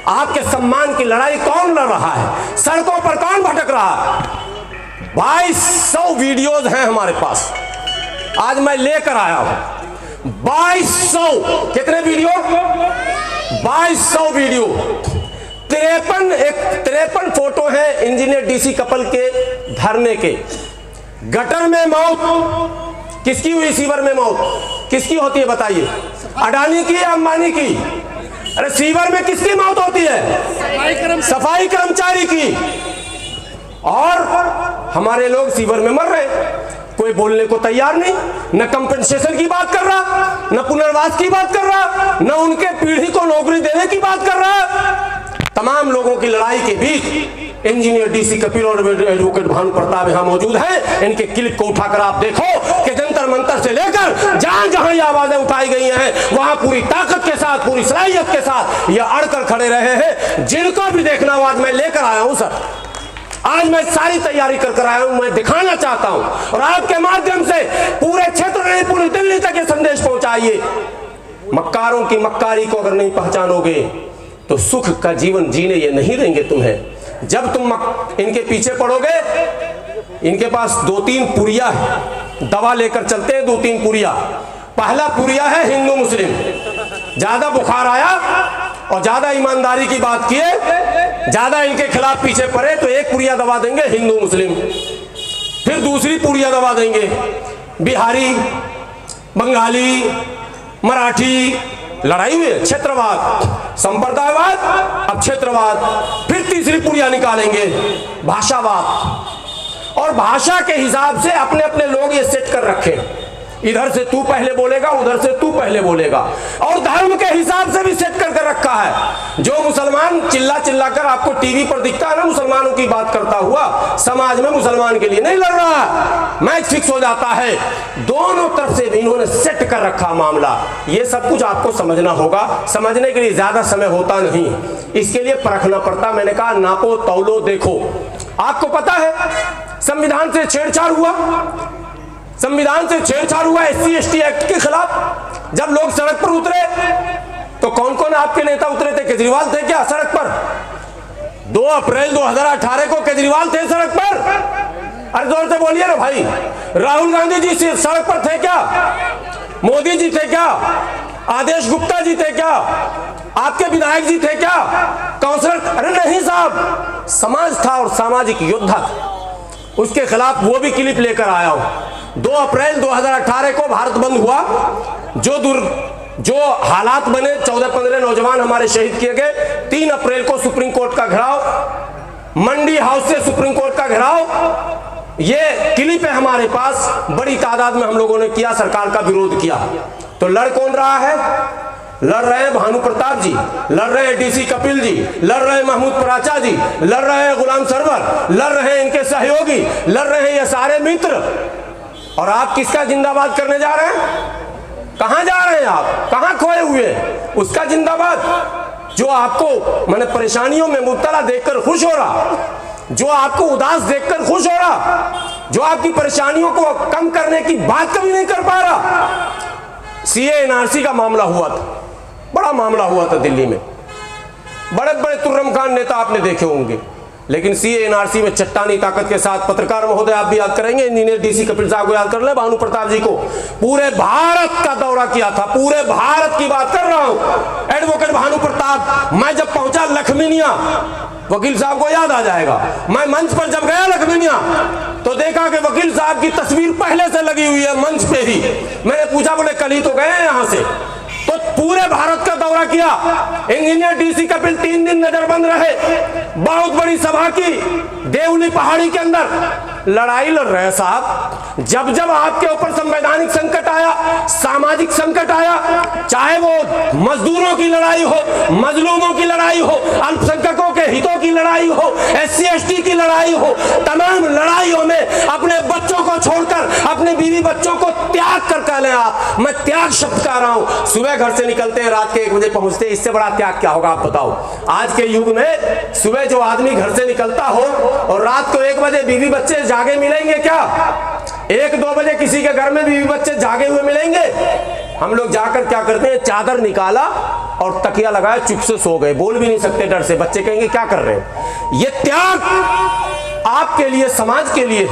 आपके सम्मान की लड़ाई कौन लड़ रहा है, सड़कों पर कौन भटक रहा है। 2200 वीडियोज हैं हमारे पास, आज मैं लेकर आया हूं 2200। कितने वीडियो? 2200 वीडियो। 53 फोटो है इंजीनियर डीसी कपल के धरने के। गटर में मौत किसकी हुई? सीवर में मौत किसकी होती है बताइए? अडानी की या अंबानी की? अरे सीवर में किसकी मौत होती है? सफाई कर्मचारी की। और हमारे लोग सीवर में मर रहे, कोई बोलने को तैयार नहीं, न कंपनसेशन की बात कर रहा, न पुनर्वास की बात कर रहा, न उनके पीढ़ी को नौकरी देने की बात कर रहा। तमाम लोगों की लड़ाई के बीच इंजीनियर डीसी कपिल और एडवोकेट भानु प्रताप यहां मौजूद हैं। इनके क्लिप को उठाकर आप देखो कि जंतर मंतर से लेकर जहां जहां ये आवाजें उठाई गई हैं वहां पूरी ताकत के साथ, पूरी सलाहियत के साथ ये अड़कर खड़े रहे हैं। जिनको भी देखना हो आज मैं लेकर आया हूं सर, आज मैं सारी तैयारी कर आया हूं। मैं दिखाना चाहता हूं और आपके माध्यम से पूरे क्षेत्र में, पूरी दिल्ली तक ये संदेश पहुंचाइए। मक्कारों की मक्कारी को अगर नहीं पहचानोगे तो सुख का जीवन जीने ये नहीं देंगे तुम्हें। जब तुम इनके पीछे पड़ोगे, इनके पास 2-3 पुरिया है, दवा लेकर चलते हैं 2-3 पुरिया। पहला पुरिया है हिंदू मुस्लिम, ज्यादा बुखार आया और ज्यादा ईमानदारी की बात किए, ज्यादा इनके खिलाफ पीछे पड़े तो एक पुरिया दवा देंगे हिंदू मुस्लिम, फिर दूसरी पुरिया दवा देंगे बिहारी, बंगाली, मराठी। लड़ाई हुई है क्षेत्रवाद, संप्रदायवाद, अब क्षेत्रवाद। फिर तीसरी पुरिया निकालेंगे भाषावाद। और भाषा के हिसाब से अपने अपने लोग ये सेट कर रखे, इधर से तू पहले बोलेगा, उधर से तू पहले बोलेगा। और धर्म के हिसाब से भी सेट करके रखा है। जो मुसलमान चिल्ला चिल्ला कर आपको टीवी पर दिखता है ना मुसलमानों की बात करता हुआ, समाज में मुसलमान के लिए नहीं लड़ रहा। मैच फिक्स हो जाता है। दोनों तरफ से इन्होंने सेट कर रखा मामला। ये सब कुछ आपको समझना होगा। समझने के लिए ज्यादा समय होता नहीं, इसके लिए परखना पड़ता। मैंने कहा नापो तौलो देखो। आपको पता है संविधान से छेड़छाड़ हुआ, संविधान से छेड़छाड़ हुआ SC ST एक्ट के खिलाफ। जब लोग सड़क पर उतरे तो कौन कौन आपके नेता उतरे थे? केजरीवाल थे क्या सड़क पर? 2 अप्रैल 2018 को केजरीवाल थे सड़क पर? अरे जोर से बोलिए ना भाई। राहुल गांधी जी सड़क पर थे क्या? मोदी जी थे क्या? आदेश गुप्ता जी थे क्या? आपके विधायक जी थे क्या? काउंसलर? अरे नहीं साहब, समाज था और सामाजिक योद्धा था। उसके खिलाफ वो भी क्लिप लेकर आया हूं। 2 अप्रैल 2018 को भारत बंद हुआ। जो हालात बने, 14-15 नौजवान हमारे शहीद किए गए। 3 अप्रैल को सुप्रीम कोर्ट का घेराव, मंडी हाउस से सुप्रीम कोर्ट का घेराव। ये क्लिप है हमारे पास। बड़ी तादाद में हम लोगों ने किया, सरकार का विरोध किया। तो लड़ कौन रहा है? लड़ रहे हैं भानु प्रताप जी, लड़ रहे हैं डीसी कपिल जी, लड़ रहे हैं महमूद पराचा जी, लड़ रहे हैं गुलाम सरवर, लड़ रहे हैं इनके सहयोगी, लड़ रहे हैं ये सारे मित्र। और आप किसका जिंदाबाद करने जा रहे हैं? कहां जा रहे हैं आप? कहां खोए हुए हैं? उसका जिंदाबाद जो आपको माने परेशानियों में मुब्तला देखकर खुश हो रहा, जो आपको उदास देखकर खुश हो रहा, जो आपकी परेशानियों को कम करने की बात कभी नहीं कर पा रहा। CA NRC का मामला हुआ था, बड़ा मामला हुआ था दिल्ली में। बड़े बड़े तुर्रम खान नेता आपने देखे होंगे, लेकिन CA NRC में चट्टानी ताकत के साथ पत्रकार महोदय आप भी याद करेंगे, इंजीनियर डीसी कपिल साहब को याद कर ले, भानु प्रताप जी को पूरे भारत का दौरा किया था। पूरे भारत की बात कर रहा हूं। एडवोकेट भानु प्रताप, मैं जब पहुंचा लखमीनिया, वकील साहब को याद आ जाएगा, मैं मंच पर जब गया लखमीनिया तो देखा कि वकील साहब की तस्वीर पहले से लगी हुई है मंच पे ही। मैंने पूछा, बोले कल ही तो गए हैं यहां से। तो पूरे भारत का दौरा किया। इंजीनियर डीसी कपिल 3 दिन नजरबंद रहे। बहुत बड़ी सभा की देवली पहाड़ी के अंदर। लड़ाई लड़ रहे साहब। जब जब आपके ऊपर संवैधानिक संकट आया, सामाजिक संकट आया, चाहे वो मजदूरों की लड़ाई हो, मजलूमों की लड़ाई हो, अल्पसंख्यकों के हितों की लड़ाई हो, SC ST की लड़ाई हो, तमाम लड़ाइयों में अपने बच्चों को छोड़कर, अपने बीवी बच्चों को त्याग कर कह लें आप। मैं त्याग शब्द कह रहा हूं। सुबह घर से निकलते हैं, रात के 1 बजे पहुंचते हैं। इससे बड़ा त्याग क्या होगा आप बताओ? आज के युग में सुबह जो आदमी घर से निकलता हो और रात को 1 बजे बीवी बच्चे जागे मिलेंगे क्या? 1-2 बजे किसी के घर में बीवी बच्चे जागे हुए मिलेंगे? हम लोग जाकर क्या करते हैं, चादर निकाला और तकिया लगाया, चुप से सो गए, बोल भी नहीं सकते डर से। बच्चे कहेंगे क्या कर रहे हैं। ये त्याग आपके लिए, समाज के लिए।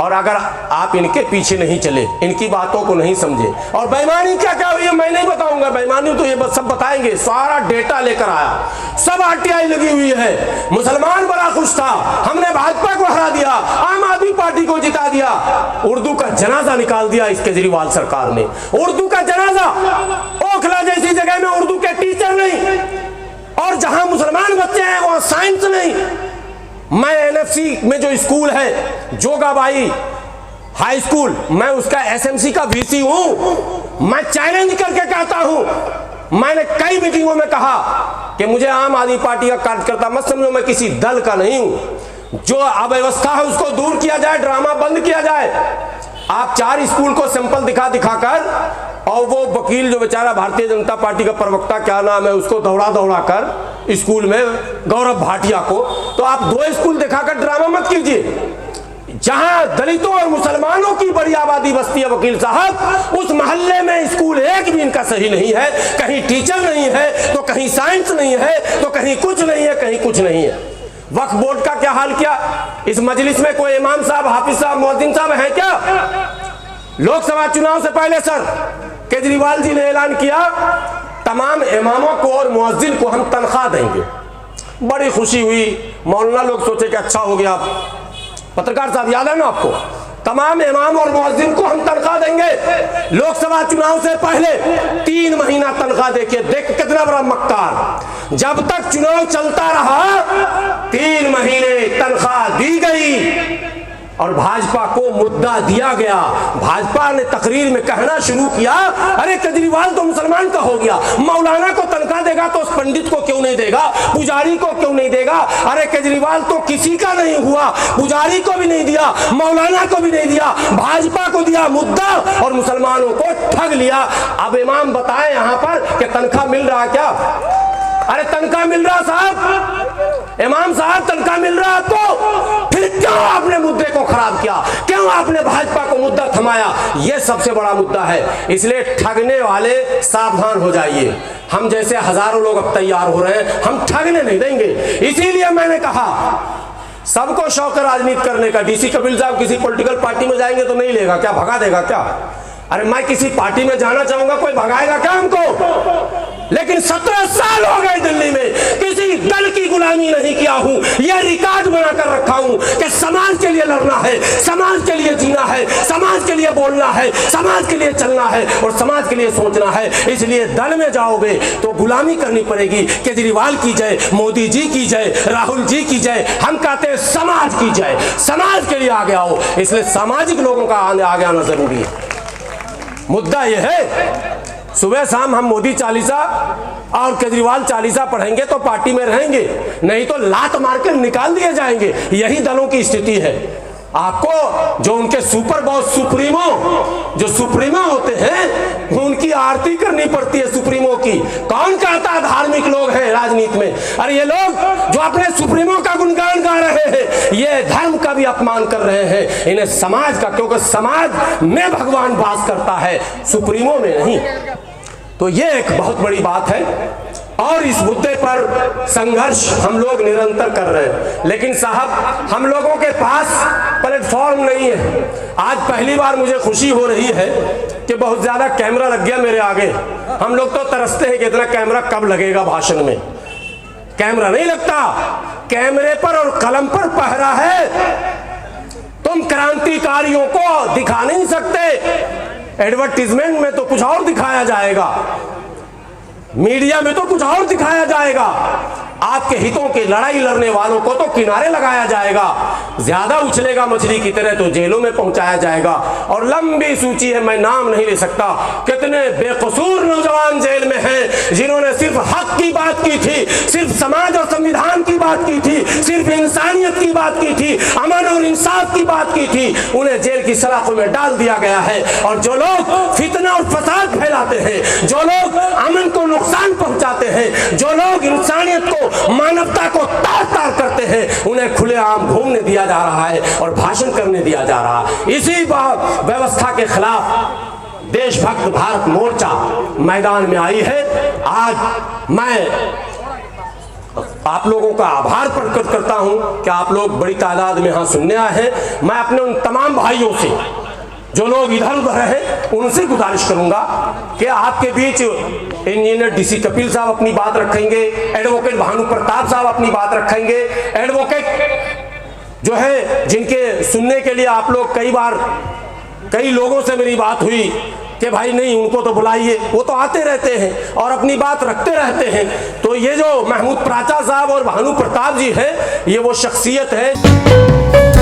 और अगर आप इनके पीछे नहीं चले, इनकी बातों को नहीं समझे, और बेईमानी क्या क्या हुई है मैं नहीं बताऊंगा, बेईमानी तो ये सब बताएंगे, सारा डेटा लेकर आया, सब आरटीआई लगी हुई है। मुसलमान बड़ा खुश था, हमने भाजपा को हरा दिया, आम आदमी पार्टी को जिता दिया। उर्दू का जनाजा निकाल दिया इस केजरीवाल सरकार ने, उर्दू का जनाजा। ओखला जैसी जगह में उर्दू के टीचर नहीं, और जहां मुसलमान बच्चे हैं वहां साइंस नहीं। मैं एनएफसी में जो स्कूल है, जोगाबाई हाई स्कूल, मैं उसका एसएमसी का वीसी हूं। मैं चैलेंज करके कहता हूं, मैंने कई मीटिंगों में कहा कि मुझे आम आदमी पार्टी का कार्यकर्ता मत समझो, मैं किसी दल का नहीं हूं। जो अव्यवस्था है उसको दूर किया जाए, ड्रामा बंद किया जाए। आप 4 स्कूल को सैंपल दिखाकर, और वो वकील जो बेचारा भारतीय जनता पार्टी का प्रवक्ता, क्या नाम है, उसको दौड़ा कर स्कूल में, गौरव भाटिया को, तो आप 2 स्कूल दिखाकर ड्रामा मत कीजिए। जहां दलितों और मुसलमानों की बड़ी आबादी बसती है वकील साहब, उस मोहल्ले में स्कूल एक भी इनका सही नहीं है। कहीं टीचर नहीं है तो कहीं साइंस नहीं है, तो कहीं कुछ नहीं है, कहीं कुछ नहीं है। वक्फ बोर्ड का क्या हाल किया? इस मजलिस में कोई इमाम साहब, हाफिज साहब, मुअज्जिन साहब है क्या? लोकसभा चुनाव से पहले सर केजरीवाल जी ने ऐलान किया, तमाम इमामों को और मुअज्जिन को हम तनख्वाह देंगे। बड़ी खुशी हुई, मौलाना लोग सोचे कि अच्छा हो गया। पत्रकार साहब याद है ना आपको, तमाम इमाम और मुअज्जिन को हम तनख्वाह देंगे। लोकसभा चुनाव से पहले 3 महीना तनख्वाह देखिए, देख कितना बड़ा मक्कार। जब तक चुनाव चलता रहा 3 महीने तनख्वाह दी गई, और भाजपा को मुद्दा दिया गया। भाजपा ने तकरीर में कहना शुरू किया, अरे केजरीवाल तो मुसलमान का हो गया, मौलाना को तनख्वाह देगा तो उस पंडित को क्यों नहीं देगा, पुजारी को क्यों नहीं देगा? अरे केजरीवाल तो किसी का नहीं हुआ, पुजारी को भी नहीं दिया, मौलाना को भी नहीं दिया, भाजपा को दिया मुद्दा, और मुसलमानों को ठग लिया। अब इमाम बताए यहां पर कि तनख्वाह मिल रहा क्या? अरे तनख्वाह मिल रहा साहब, इमाम साहब तनख्वाह मिल रहा, तो फिर क्यों आपने मुद्दे को खराब किया? क्यों आपने भाजपा को मुद्दा थमाया? यह सबसे बड़ा मुद्दा है। इसलिए ठगने वाले सावधान हो जाइए। हम जैसे हजारों लोग अब तैयार हो रहे हैं, हम ठगने नहीं देंगे। इसीलिए मैंने कहा सबको शौक है राजनीति करने का। डीसी कपिल साहब किसी पॉलिटिकल पार्टी में जाएंगे तो नहीं लेगा क्या, भगा देगा क्या? अरे मैं किसी पार्टी में जाना चाहूंगा, कोई भगाएगा क्या हमको? लेकिन 17 साल हो गए दिल्ली में, किसी दल की गुलामी नहीं किया हूं। यह रिकॉर्ड बनाकर रखा हूं कि समाज के लिए लड़ना है, समाज के लिए जीना है, समाज के लिए बोलना है, समाज के लिए चलना है और समाज के लिए सोचना है। इसलिए दल में जाओगे तो गुलामी करनी पड़ेगी। केजरीवाल की जय, मोदी जी की जय, राहुल जी की जय। हम कहते हैं समाज की जय, समाज के लिए आगे आओ। इसलिए सामाजिक लोगों का आगे आना जरूरी है। मुद्दा यह है, सुबह शाम हम मोदी चालीसा और केजरीवाल चालीसा पढ़ेंगे तो पार्टी में रहेंगे, नहीं तो लात मार के निकाल दिए जाएंगे। यही दलों की स्थिति है। आपको जो उनके सुपर बॉस जो सुप्रीमो होते हैं, उनकी आरती करनी पड़ती है सुप्रीमो की। कौन कहता है धार्मिक लोग हैं राजनीति में? अरे ये लोग जो अपने सुप्रीमो का गुणगान गा रहे हैं, ये धर्म का भी अपमान कर रहे हैं। इन्हें समाज का, क्योंकि समाज में भगवान वास करता है, सुप्रीमो में नहीं। तो ये एक बहुत बड़ी बात है और इस मुद्दे पर संघर्ष हम लोग निरंतर कर रहे हैं। लेकिन साहब हम लोगों के पास प्लेटफॉर्म नहीं है। आज पहली बार मुझे खुशी हो रही है कि बहुत ज्यादा कैमरा लग गया मेरे आगे। हम लोग तो तरसते हैं कि इतना कैमरा कब लगेगा भाषण में। कैमरा नहीं लगता, कैमरे पर और कलम पर पहरा है। तुम क्रांतिकारियों को दिखा नहीं सकते। एडवर्टीजमेंट में तो कुछ और दिखाया जाएगा, मीडिया में तो कुछ और दिखाया जाएगा। आपके हितों की लड़ाई लड़ने वालों को तो किनारे लगाया जाएगा। ज्यादा उछलेगा मछली की तरह तो जेलों में पहुंचाया जाएगा। और लंबी सूची है, मैं नाम नहीं ले सकता। कितने बेकसूर नौजवान जेल में हैं जिन्होंने सिर्फ हक की बात की थी, सिर्फ समाज और संविधान की बात की थी, सिर्फ इंसानियत की बात की थी, अमन और इंसाफ की बात की थी। उन्हें जेल की सलाखों में डाल दिया गया है। और जो लोग फितना और फसाद फैलाते हैं, जो लोग अमन को नुकसान पहुंचाते हैं, जो लोग इंसानियत को, मानवता को तार तार करते हैं, उन्हें खुलेआम घूमने दिया जा रहा है और भाषण करने दिया जा रहा है। इसी व्यवस्था के खिलाफ देशभक्त भारत मोर्चा मैदान में आई है। आज मैं आप लोगों का आभार प्रकट करता हूं कि आप लोग बड़ी तादाद में यहां सुनने आए हैं। मैं अपने उन तमाम भाइयों से जो लोग इधर उधर हैं उनसे गुजारिश करूंगा कि आपके बीच इंजीनियर डीसी कपिल साहब अपनी बात रखेंगे, एडवोकेट भानु प्रताप साहब अपनी बात रखेंगे, एडवोकेट जो है जिनके सुनने के लिए आप लोग कई लोगों से मेरी बात हुई कि भाई नहीं उनको तो बुलाइए, वो तो आते रहते हैं और अपनी बात रखते रहते हैं। तो ये जो महमूद प्राचा साहब और भानु प्रताप जी हैं ये वो शख्सियत है।